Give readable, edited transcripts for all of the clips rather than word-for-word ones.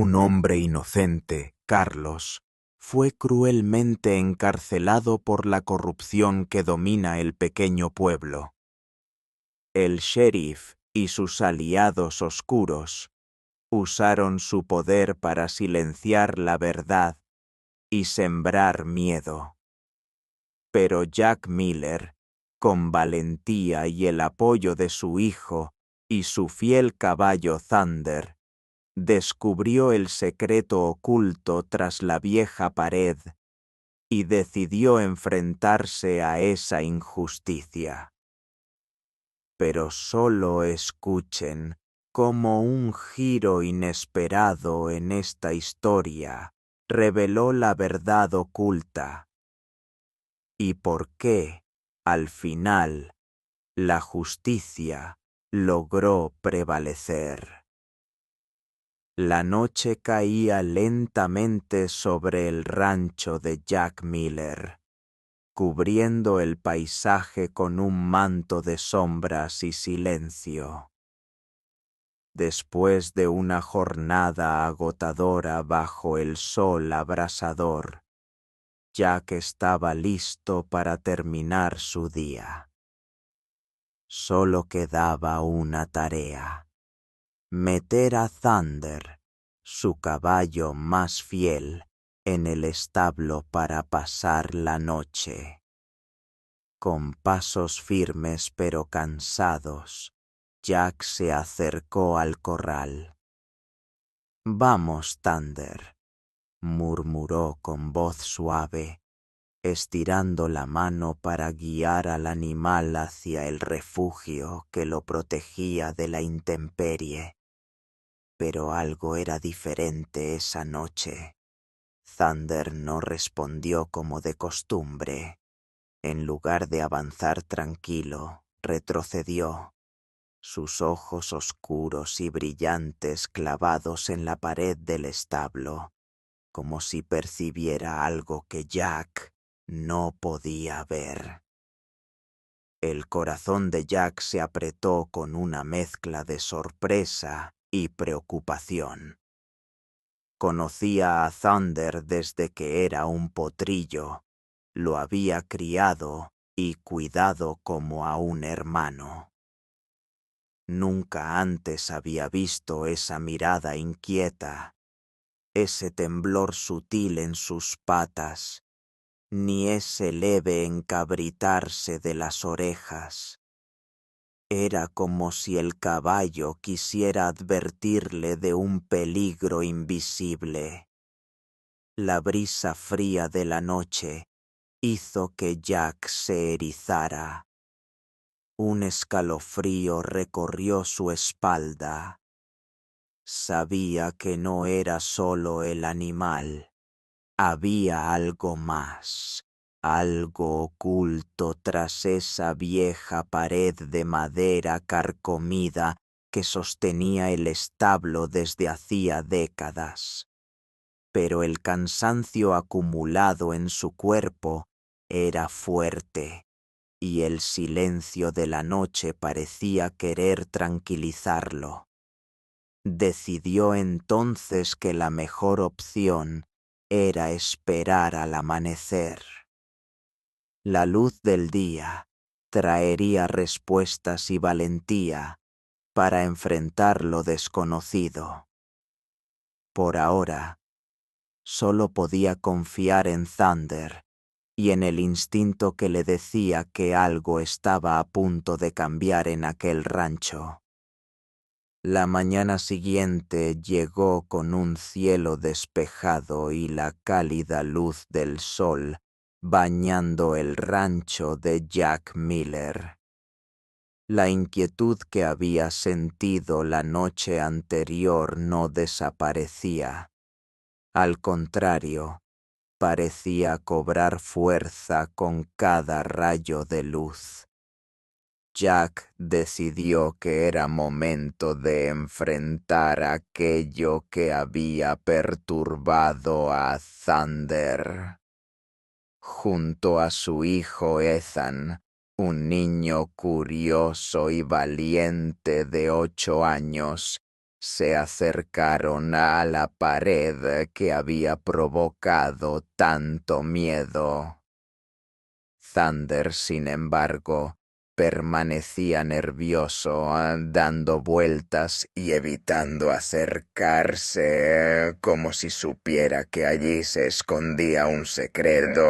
Un hombre inocente, Carlos, fue cruelmente encarcelado por la corrupción que domina el pequeño pueblo. El sheriff y sus aliados oscuros usaron su poder para silenciar la verdad y sembrar miedo. Pero Jack Miller, con valentía y el apoyo de su hijo y su fiel caballo Thunder, descubrió el secreto oculto tras la vieja pared y decidió enfrentarse a esa injusticia. Pero solo escuchen cómo un giro inesperado en esta historia reveló la verdad oculta y por qué, al final, la justicia logró prevalecer. La noche caía lentamente sobre el rancho de Jack Miller, cubriendo el paisaje con un manto de sombras y silencio. Después de una jornada agotadora bajo el sol abrasador, Jack estaba listo para terminar su día. Solo quedaba una tarea: meter a Thunder, su caballo más fiel, en el establo para pasar la noche. Con pasos firmes pero cansados, Jack se acercó al corral. «Vamos, Thunder», murmuró con voz suave, estirando la mano para guiar al animal hacia el refugio que lo protegía de la intemperie. Pero algo era diferente esa noche. Thunder no respondió como de costumbre. En lugar de avanzar tranquilo, retrocedió, sus ojos oscuros y brillantes clavados en la pared del establo, como si percibiera algo que Jack no podía ver. El corazón de Jack se apretó con una mezcla de sorpresa y preocupación. Conocía a Thunder desde que era un potrillo, lo había criado y cuidado como a un hermano. Nunca antes había visto esa mirada inquieta, ese temblor sutil en sus patas, ni ese leve encabritarse de las orejas. Era como si el caballo quisiera advertirle de un peligro invisible. La brisa fría de la noche hizo que Jack se erizara. Un escalofrío recorrió su espalda. Sabía que no era solo el animal. Había algo más, algo oculto tras esa vieja pared de madera carcomida que sostenía el establo desde hacía décadas. Pero el cansancio acumulado en su cuerpo era fuerte, y el silencio de la noche parecía querer tranquilizarlo. Decidió entonces que la mejor opción era esperar al amanecer. La luz del día traería respuestas y valentía para enfrentar lo desconocido. Por ahora, solo podía confiar en Thunder y en el instinto que le decía que algo estaba a punto de cambiar en aquel rancho. La mañana siguiente llegó con un cielo despejado y la cálida luz del sol bañando el rancho de Jack Miller. La inquietud que había sentido la noche anterior no desaparecía. Al contrario, parecía cobrar fuerza con cada rayo de luz. Jack decidió que era momento de enfrentar aquello que había perturbado a Thunder. Junto a su hijo Ethan, un niño curioso y valiente de 8 años, Se acercaron a la pared que había provocado tanto miedo. Thunder, sin embargo, permanecía nervioso, dando vueltas y evitando acercarse, como si supiera que allí se escondía un secreto.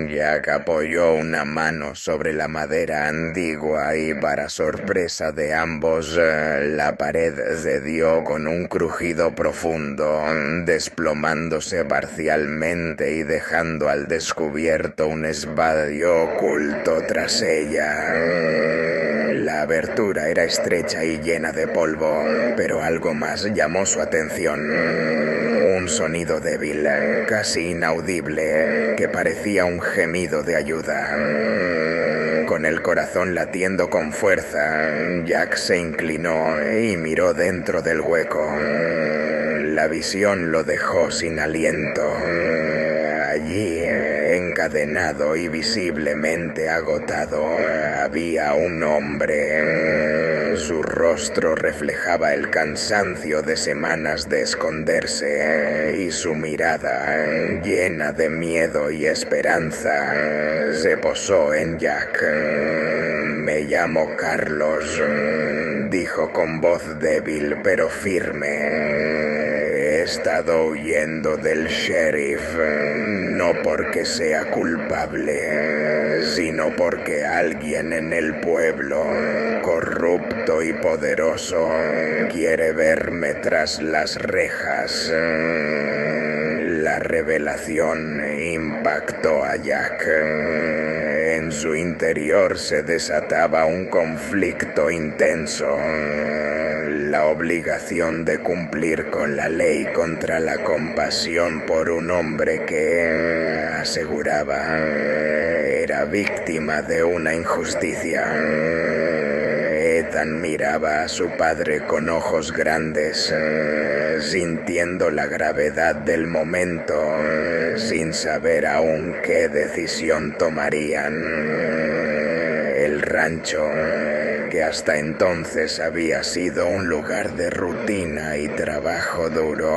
Jack apoyó una mano sobre la madera antigua y, para sorpresa de ambos, la pared cedió con un crujido profundo, desplomándose parcialmente y dejando al descubierto un esvadio oculto tras ella. La abertura era estrecha y llena de polvo, pero algo más llamó su atención. Un sonido débil, casi inaudible, que parecía un gemido de ayuda. Con el corazón latiendo con fuerza, Jack se inclinó y miró dentro del hueco. La visión lo dejó sin aliento. Allí, encadenado y visiblemente agotado, había un hombre. Su rostro reflejaba el cansancio de semanas de esconderse, y su mirada, llena de miedo y esperanza, se posó en Jack. «Me llamo Carlos», dijo con voz débil pero firme. «He estado huyendo del sheriff, no porque sea culpable, sino porque alguien en el pueblo, corrupto y poderoso, quiere verme tras las rejas». La revelación impactó a Jack. En su interior se desataba un conflicto intenso. La obligación de cumplir con la ley contra la compasión por un hombre que, aseguraba, era víctima de una injusticia. Ethan miraba a su padre con ojos grandes, sintiendo la gravedad del momento, sin saber aún qué decisión tomarían. El rancho, que hasta entonces había sido un lugar de rutina y trabajo duro,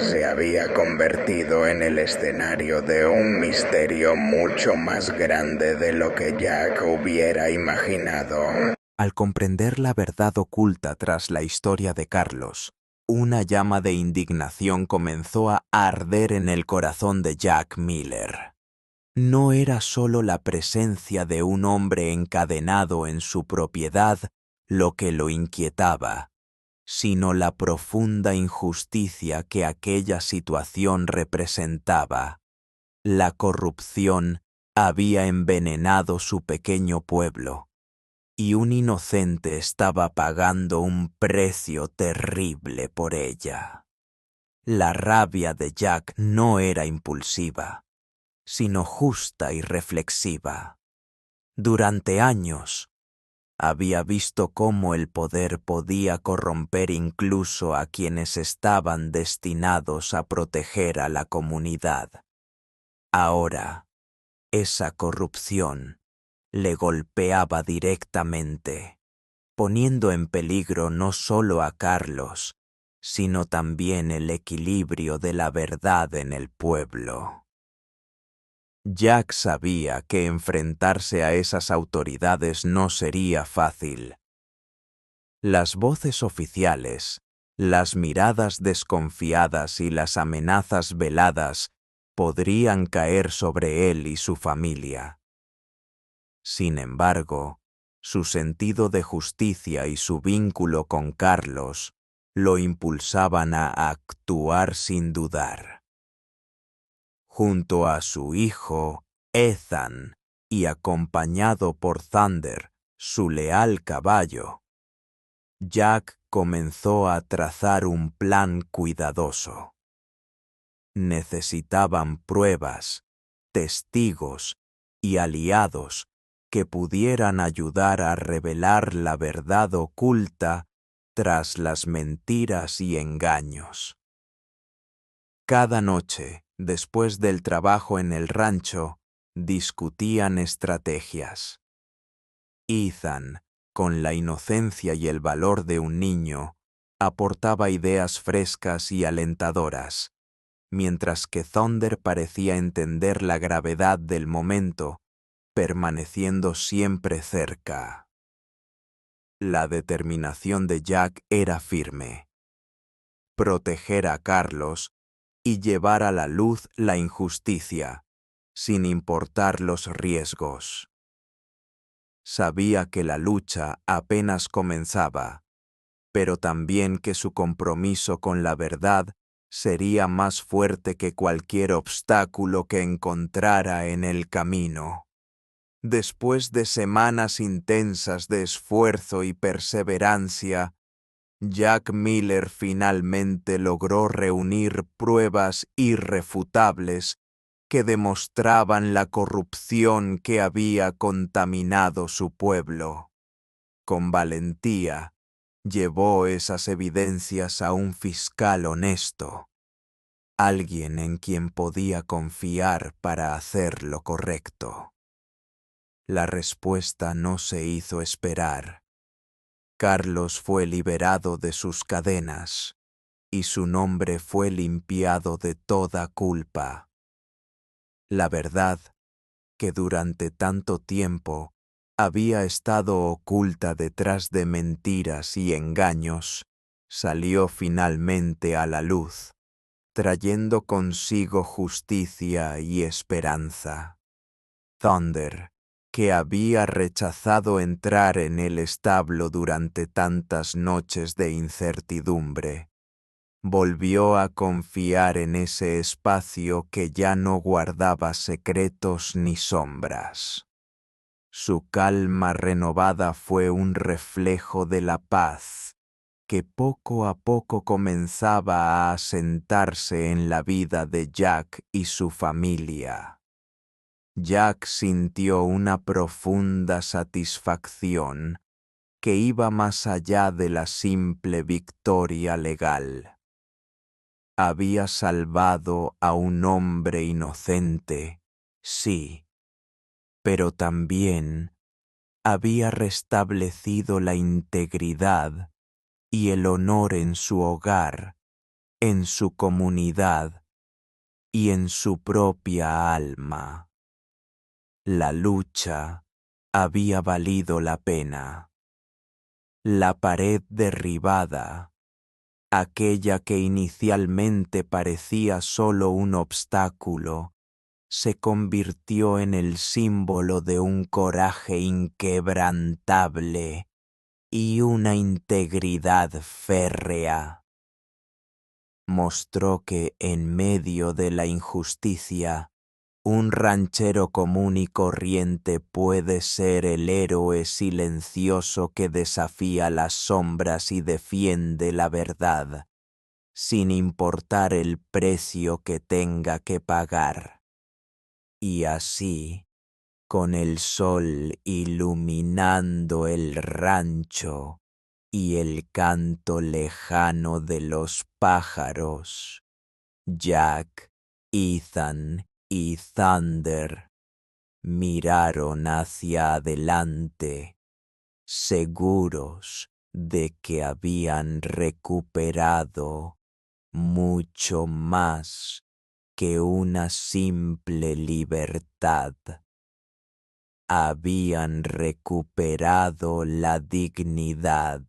se había convertido en el escenario de un misterio mucho más grande de lo que Jack hubiera imaginado. Al comprender la verdad oculta tras la historia de Carlos, una llama de indignación comenzó a arder en el corazón de Jack Miller. No era solo la presencia de un hombre encadenado en su propiedad lo que lo inquietaba, sino la profunda injusticia que aquella situación representaba. La corrupción había envenenado su pequeño pueblo, y un inocente estaba pagando un precio terrible por ella. La rabia de Jack no era impulsiva, sino justa y reflexiva. Durante años, había visto cómo el poder podía corromper incluso a quienes estaban destinados a proteger a la comunidad. Ahora, esa corrupción le golpeaba directamente, poniendo en peligro no solo a Carlos, sino también el equilibrio de la verdad en el pueblo. Jack sabía que enfrentarse a esas autoridades no sería fácil. Las voces oficiales, las miradas desconfiadas y las amenazas veladas podrían caer sobre él y su familia. Sin embargo, su sentido de justicia y su vínculo con Carlos lo impulsaban a actuar sin dudar. Junto a su hijo, Ethan, y acompañado por Thunder, su leal caballo, Jack comenzó a trazar un plan cuidadoso. Necesitaban pruebas, testigos y aliados que pudieran ayudar a revelar la verdad oculta tras las mentiras y engaños. Cada noche, después del trabajo en el rancho, discutían estrategias. Ethan, con la inocencia y el valor de un niño, aportaba ideas frescas y alentadoras, mientras que Thunder parecía entender la gravedad del momento, permaneciendo siempre cerca. La determinación de Jack era firme: proteger a Carlos y llevar a la luz la injusticia, sin importar los riesgos. Sabía que la lucha apenas comenzaba, pero también que su compromiso con la verdad sería más fuerte que cualquier obstáculo que encontrara en el camino. Después de semanas intensas de esfuerzo y perseverancia, Jack Miller finalmente logró reunir pruebas irrefutables que demostraban la corrupción que había contaminado su pueblo. Con valentía, llevó esas evidencias a un fiscal honesto, alguien en quien podía confiar para hacer lo correcto. La respuesta no se hizo esperar. Carlos fue liberado de sus cadenas y su nombre fue limpiado de toda culpa. La verdad, que durante tanto tiempo había estado oculta detrás de mentiras y engaños, salió finalmente a la luz, trayendo consigo justicia y esperanza. Thunder, que había rechazado entrar en el establo durante tantas noches de incertidumbre, volvió a confiar en ese espacio que ya no guardaba secretos ni sombras. Su calma renovada fue un reflejo de la paz que poco a poco comenzaba a asentarse en la vida de Jack y su familia. Jack sintió una profunda satisfacción que iba más allá de la simple victoria legal. Había salvado a un hombre inocente, sí, pero también había restablecido la integridad y el honor en su hogar, en su comunidad y en su propia alma. La lucha había valido la pena. La pared derribada, aquella que inicialmente parecía solo un obstáculo, se convirtió en el símbolo de un coraje inquebrantable y una integridad férrea. Mostró que en medio de la injusticia, un ranchero común y corriente puede ser el héroe silencioso que desafía las sombras y defiende la verdad, sin importar el precio que tenga que pagar. Y así, con el sol iluminando el rancho y el canto lejano de los pájaros, Jack, Ethan y Thunder miraron hacia adelante, seguros de que habían recuperado mucho más que una simple libertad. Habían recuperado la dignidad.